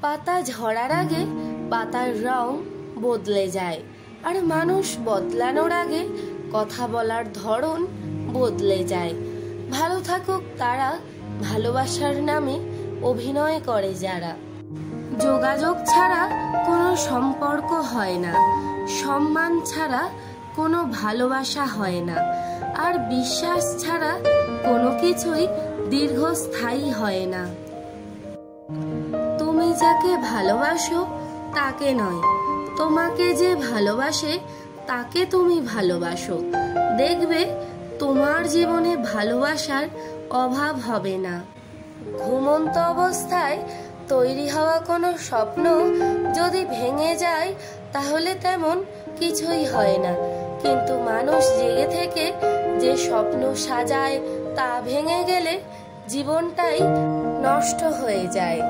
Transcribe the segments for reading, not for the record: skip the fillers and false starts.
পাতা ঝরার আগে পাতার রং বদলে যায়, আর মানুষ বদলানোর আগে কথা বলার ধরন বদলে যায়। ভালো থাকুক তারা, ভালোবাসার নামে অভিনয় করে যারা। যোগাযোগ ছাড়া কোনো সম্পর্ক হয় না, সম্মান ছাড়া কোনো ভালোবাসা হয় না, আর বিশ্বাস ছাড়া কোনো কিছুই দীর্ঘস্থায়ী হয় না। তুমি যাকে ভালোবাসো তাকে নয়, তোমাকে যে ভালোবাসে তাকে তুমি ভালোবাসো। দেখবে তোমার জীবনে ভালোবাসার অভাব হবে না। ঘুমন্ত অবস্থায় তৈরি হওয়া কোনো স্বপ্ন যদি ভেঙে যায় তাহলে তেমন কিছুই হয় না, কিন্তু মানুষ জেগে থেকে যে স্বপ্ন সাজায় তা ভেঙে গেলে জীবনটাই নষ্ট হয়ে যায়।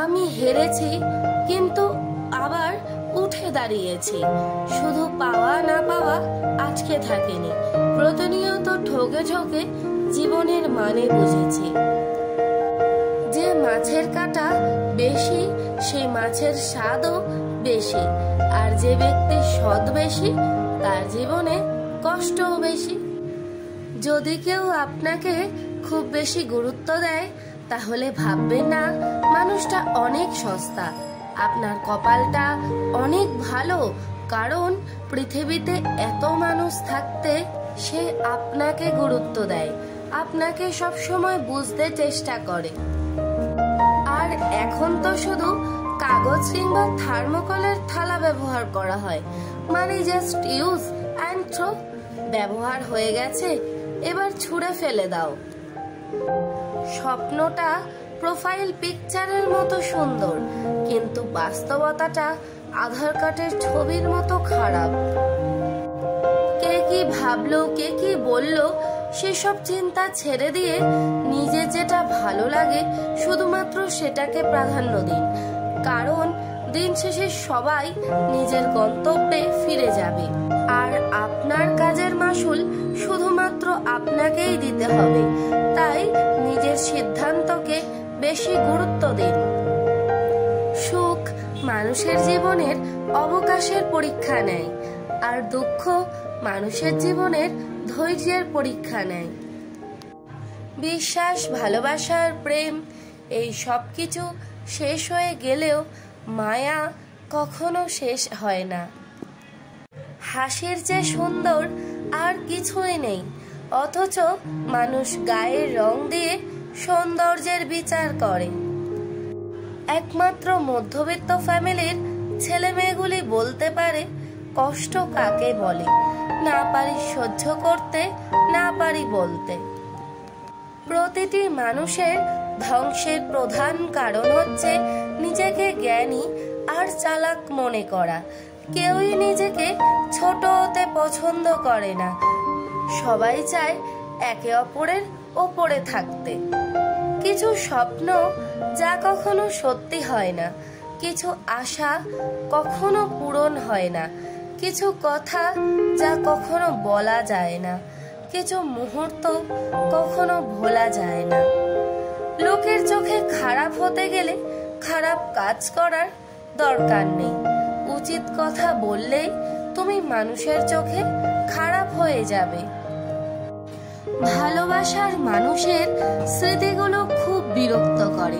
আমি হেরেছি কিন্তু আবার উঠে দাঁড়িয়েছি, শুধু পাওয়া না পাওয়া আটকে থাকেনি, প্রতিনিয়ত ঠকে ঠকে জীবনের মানে বুঝেছি। যে মাছের কাঁটা বেশি সেই মাছের স্বাদও বেশি, আর যে ব্যক্তির সৎ বেশি তার জীবনে কষ্টও বেশি। যদি কেউ আপনাকে খুব বেশি গুরুত্ব দেয় তাহলে ভাববেন না মানুষটা অনেক সস্তা, আপনার কপালটা অনেক ভালো, কারণ পৃথিবীতে এত মানুষ থাকতে সে আপনাকে গুরুত্ব দেয়, আপনাকে সব সময় বুঝতে চেষ্টা করে। আর এখন তো শুধু কাগজ কিংবা থার্মোকলের থালা ব্যবহার করা হয়, মানে জাস্ট ইউজ অ্যান্ড থ্রো। ব্যবহার হয়ে গেছে, এবার ছুঁড়ে ফেলে দাও। স্বপ্নটা প্রোফাইল পিকচারের মতো সুন্দর, কিন্তু বাস্তবতাটা আধার কার্ডের ছবির মতো খারাপ। কে কি ভাবলো, কে কি বললো, সেসব চিন্তা ছেড়ে দিয়ে নিজের যেটা ভালো লাগে শুধুমাত্র সেটাকে প্রাধান্য দিন, কারণ দিন শেষে সবাই নিজের গন্তব্যে ফিরে যাবে, আর আপনার কাজের মাসুল শুধুমাত্র আপনাকেই দিতে হবে। তাই নিজের সিদ্ধান্তকে বেশি গুরুত্ব দিন। সুখ মানুষের জীবনের অবকাশের পরীক্ষা নেয়, আর দুঃখ মানুষের জীবনের ধৈর্যের পরীক্ষা নেয়। বিশ্বাস, ভালোবাসার প্রেম এই সব কিছু শেষ হয়ে গেলেও মায়া কখনো শেষ হয় না। হাসির যে সুন্দর আর কিছুই নেই, অথচ মানুষ গায়ের রং দিয়ে সৌন্দর্যের বিচার করে। একমাত্র মধ্যবিত্ত ফ্যামিলির ছেলে মেয়েগুলি বলতে পারে কষ্ট কাকে বলে, না পারি সহ্য করতে, না পারি বলতে। প্রতিটি মানুষের ধ্বংসের প্রধান কারণ হচ্ছে নিজেকে জ্ঞানী আর চালাক মনে করা। কেউই নিজেকে ছোট হতে পছন্দ করে না, সবাই চায় একে অপরের ওপরে থাকতে। কিছু স্বপ্ন যা কখনো সত্যি হয় না, কিছু আশা কখনো পূরণ হয় না, কিছু কথা যা কখনো বলা যায় না, কিছু মুহূর্ত কখনো ভোলা যায় না। লোকের চোখে খারাপ হতে গেলে খারাপ কাজ করার দরকার নেই, উচিত কথা বললেই তুমি মানুষের চোখে খারাপ হয়ে যাবে। ভালোবাসার মানুষের স্মৃতিগুলো খুব বিরক্ত করে,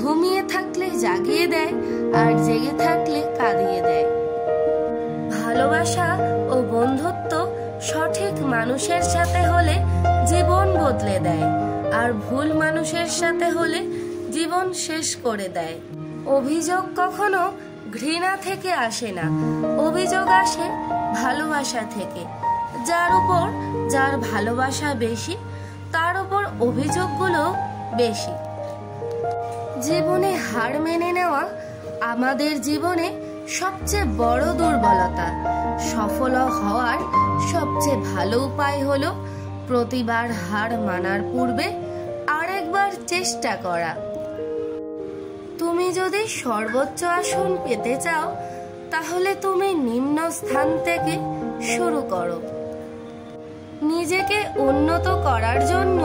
ঘুমিয়ে থাকলে জাগিয়ে দেয় আর জেগে থাকলে কাঁদিয়ে দেয়। ভালোবাসা ও বন্ধুত্ব সঠিক মানুষের সাথে হলে জীবন বদলে দেয়, আর ভুল মানুষের সাথে হলে জীবন শেষ করে দেয়। অভিযোগ কখনো ঘৃণা থেকে আসে না, অভিযোগ আসে ভালোবাসা থেকে। যার উপর যার ভালোবাসা বেশি তার উপর অভিযোগগুলো বেশি। জীবনে হার মেনে নেওয়া আমাদের জীবনে সবচেয়ে বড় দুর্বলতা। সফল হওয়ার সবচেয়ে ভালো উপায় হলো প্রতিবার হার মানার পূর্বে আরেকবার চেষ্টা করা। তুমি যদি সর্বোচ্চ আসন পেতে চাও তাহলে তুমি নিম্ন স্থান থেকে শুরু করো। নিজেকে উন্নত করার জন্য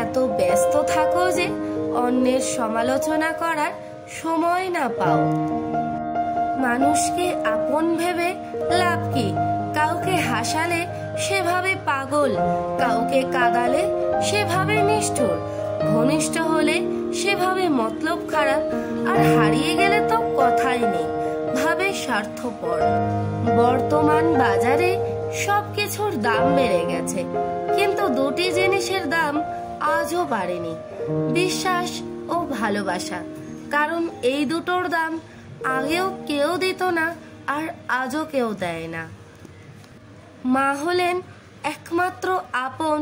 এত ব্যস্ত থাকো যে অন্যের সমালোচনা করার সময় না পাও। মানুষকে আপন ভেবে লাভ কি? কাউকে হাসালে সেভাবে পাগল, কাউকে কাঁদালে সেভাবে নিষ্ঠুর, ঘনিষ্ঠ হলে সেভাবে মতলব খারাপ, আর হারিয়ে গেলে তো কথাই নেই, ভাবে স্বার্থপর। বর্তমান বাজারে সবকিছুর দাম বেড়ে গেছে, কিন্তু দুটি জিনিসের দাম আজও বাড়েনি, বিশ্বাস ও ভালোবাসা। কারণ এই দুটোর দাম আগেও কেউ দিত না, আর আজও কেউ দেয় না। মা হলেন একমাত্র আপন,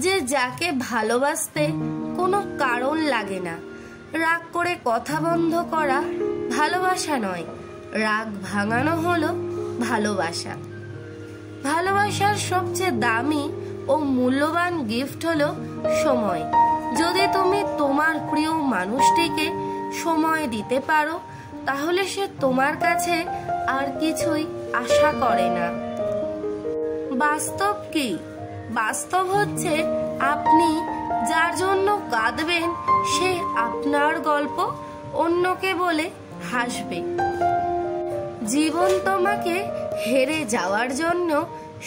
যে যাকে ভালোবাসতে কোনো কারণ লাগে না। রাগ করে কথা বন্ধ করা ভালোবাসা নয়, রাগ ভাঙানো হলো ভালোবাসা। ভালোবাসার সবচেয়ে দামি ও মূল্যবান গিফট হলো সময়। যদি তুমি তোমার প্রিয় মানুষটিকে সময় দিতে পারো, তাহলে সে তোমার কাছে আর কিছুই আশা করে না। বাস্তব কি? বাস্তব হচ্ছে আপনি যার জন্য কাঁদবেন সে আপনার গল্প অন্যকে বলে হাসবে। জীবন তোমাকে হেরে যাওয়ার জন্য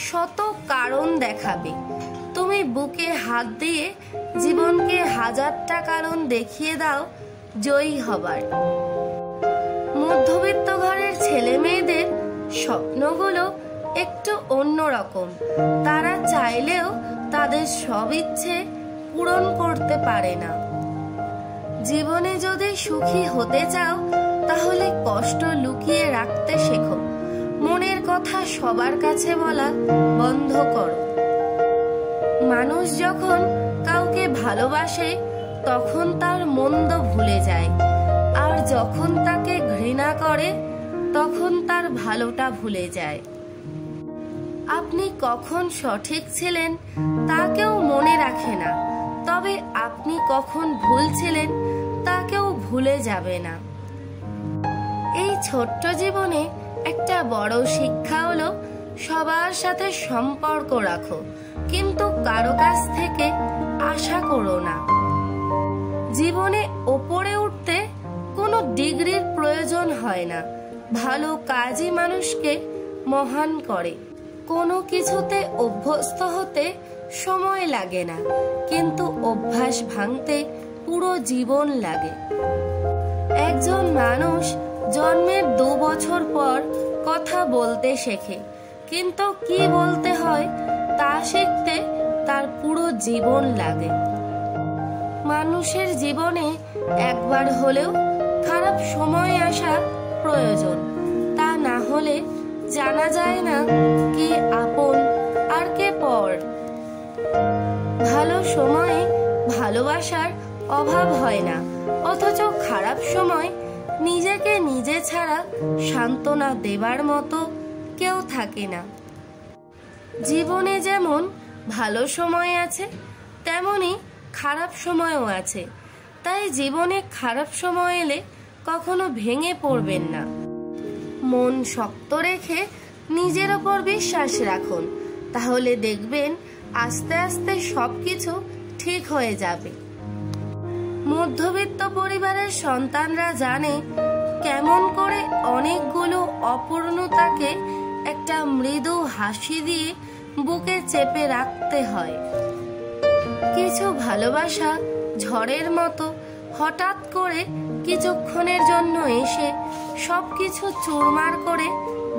শত কারণ দেখাবে। তুমি বুকে হাত দিয়ে জীবনকে হাজারটা কারণ দেখিয়ে দাও জয়ী হবার। মধ্যবিত্ত ঘরের ছেলে মেয়েদের স্বপ্নগুলো একটু অন্যরকম। তারা চাইলেও তাদের সব ইচ্ছে পূরণ করতে পারে না। জীবনে যদি সুখী হতে চাও, তাহলে কষ্ট লুকিয়ে রাখতে শেখো। মনের কথা সবার কাছে বলা বন্ধ করো। মানুষ যখন কাউকে ভালোবাসে, তখন তার মন্দ ভুলে যায়, আর যখন তাকে ঘৃণা করে, তখন তার ভালোটা ভুলে যায়। আপনি কখন সঠিক ছিলেন তা কেউ মনে রাখে না, তবে আপনি কখন ভুল ছিলেন তা কেউ ভুলে যাবে না। এই ছোট্ট জীবনে একটা বড় শিক্ষা হলো সবার সাথে সম্পর্ক রাখো, কিন্তু কারো কাছ থেকে আশা করো না। জীবনে ওপরে উঠতে কোনো ডিগ্রির প্রয়োজন হয় না, ভালো কাজই মানুষকে মহান করে। কোনো কিছুতে অভ্যস্ত হতে সময় লাগে না, কিন্তু অভ্যাস ভাঙতে পুরো জীবন লাগে। একজন মানুষ জন্মের 2 বছর পর কথা বলতে শেখে, কিন্তু কি বলতে হয় তা শিখতে তার পুরো জীবন লাগে। মানুষের জীবনে একবার হলেও খারাপ সময় আসা প্রয়োজন, তা না হলে জানা যায় না কে আপন আর কে পর। ভালো সময়ে ভালোবাসার অভাব হয় না, অথচ খারাপ সময় নিজেকে নিজে ছাড়া সান্ত্বনা দেবার মতো কেউ থাকে না। জীবনে যেমন ভালো সময় আছে, তেমনি খারাপ সময়ও আছে। তাই জীবনে খারাপ সময় এলে কখনো ভেঙে পড়বেন না। মন শক্ত রেখে নিজের ওপর বিশ্বাস রাখুন, তাহলে দেখবেন আস্তে আস্তে সবকিছু ঠিক হয়ে যাবে। মধ্যবিত্ত পরিবারের সন্তানরা জানে কেমন করে অনেকগুলো অপূর্ণতাকে একটা মৃদু হাসি দিয়ে বুকে চেপে রাখতে হয়। কিছু ভালোবাসা ঝড়ের মতো হঠাৎ করে কিছুক্ষণের জন্য এসে সবকিছু চুরমার করে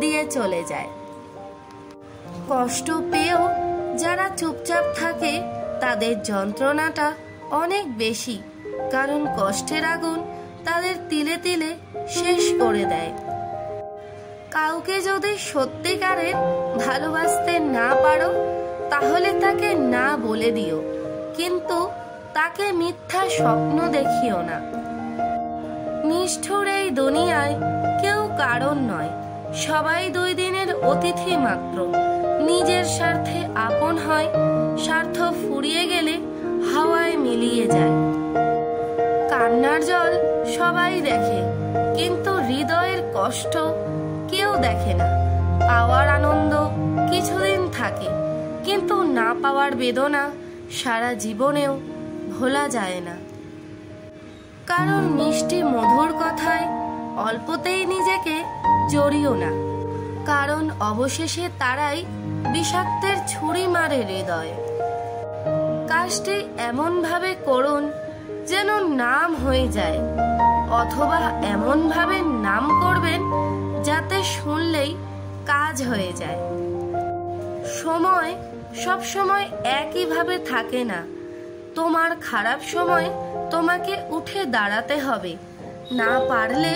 দিয়ে চলে যায়। কষ্ট পেয়েও যারা চুপচাপ থাকে তাদের যন্ত্রণাটা অনেক বেশি, কারণ কষ্টের আগুন তাদের তিলে তিলে শেষ করে দেয়। কাউকে যদি সত্যিকারের ভালোবাসতে না পারো, তাহলে তাকে না বলে দিও, কিন্তু তাকে মিথ্যা স্বপ্ন দেখিও না। নিষ্ঠুর এই দুনিয়ায় কেউ কারণ নয়, সবাই 2 দিনের অতিথি মাত্র। নিজের স্বার্থে আপন হয়, স্বার্থ ফুরিয়ে গেলে হাওয়ায় মিলিয়ে যায়। কান্নার জল সবাই দেখে, কিন্তু হৃদয়ের কষ্ট কেউ দেখে না। পাওয়ার আনন্দ কিছুদিন থাকে, কিন্তু না পাওয়ার বেদনা সারা জীবনেও ভোলা যায় না। কারণ মিষ্টি মধুর কথা অল্পতেই নিজেকে জড়িও না, কারণ অবশেষে তারাই বিষাক্তের ছুরি মারে হৃদয়। কাজটি এমন ভাবে করুন যেন নাম হয়ে যায়, অথবা এমন ভাবে নাম করবেন যাতে শুনলেই কাজ হয়ে যায়। সময় সব সময় একইভাবে থাকে না। তোমার খারাপ সময় তোমাকে উঠে দাঁড়াতে হবে, না পারলে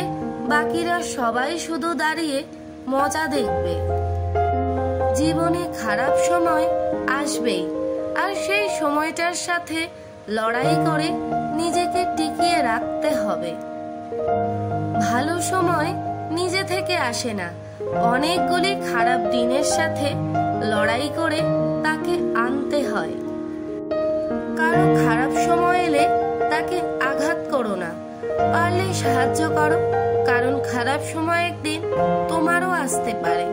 বাকিরা সবাই শুধু দাঁড়িয়ে মজা দেখবে। জীবনে খারাপ সময় আসবেই, আর সেই সময়টার সাথে লড়াই করে নিজেকে টিকিয়ে রাখতে হবে। ভালো সময় নিজে থেকে আসে না, অনেকগুলি খারাপ দিনের সাথে লড়াই করে তাকে আনতে হয়। কারো খারাপ সময় এলে তাকে আঘাত করো না, পারলে সাহায্য করো, কারণ খারাপ সময় একদিন তোমারও আসতে পারে।